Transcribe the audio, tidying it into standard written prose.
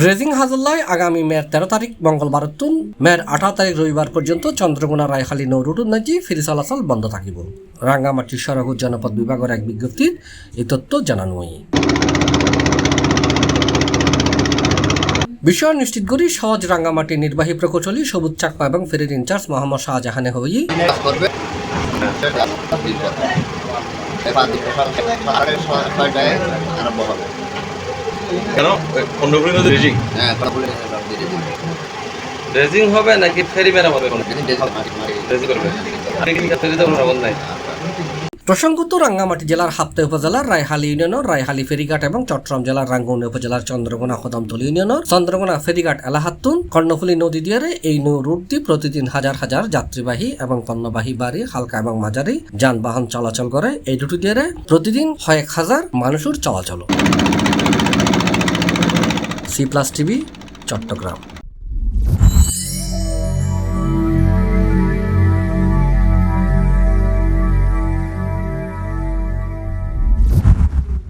Dredging হাজল্লায় আগামী মের 13 তারিখ মঙ্গলবার তুন মের 18 তারিখ রবিবার পর্যন্ত চন্দ্রকোনা রায়খালী নৌ রুট নাকি ফেরি চলাচল বন্ধ থাকিব। রাঙ্গামাটি সড়ক ও জনপথ বিভাগের এক বিজ্ঞপ্তির এই তথ্য জানানো হয়। বিষয় নিশ্চিত করি সহজ রাঙ্গামাটি নির্বাহী প্রকৌশলী সবুজ চাকমা এবং ফেরির ইনচার্জ মোহাম্মদ শাহজাহানে হই কেন ড্রেজিং হবে নাকি ফেরি মেরা হবে? প্রসঙ্গত রাঙ্গামাটি জেলার হাপ্তে উপজেলার রায়হালী ইউনিয়নের রায়হালী ফেরিঘাট এবং চট্টগ্রাম জেলার রাঙ্গুনি উপজেলার চন্দ্রকোনা কদমতলী ইউনিয়নের চন্দ্রকোনা ফেরিঘাট এলাহাতুন কর্ণফুলী নদী দিয়ে এই নৌ রুটটি প্রতিদিন হাজার হাজার যাত্রীবাহী এবং পণ্যবাহী বাড়ি হালকা এবং মাঝারি যানবাহন চলাচল করে। এই রুটি দিয়ে প্রতিদিন 1000 মানুষের চলাচল। C+ TV Chittagong.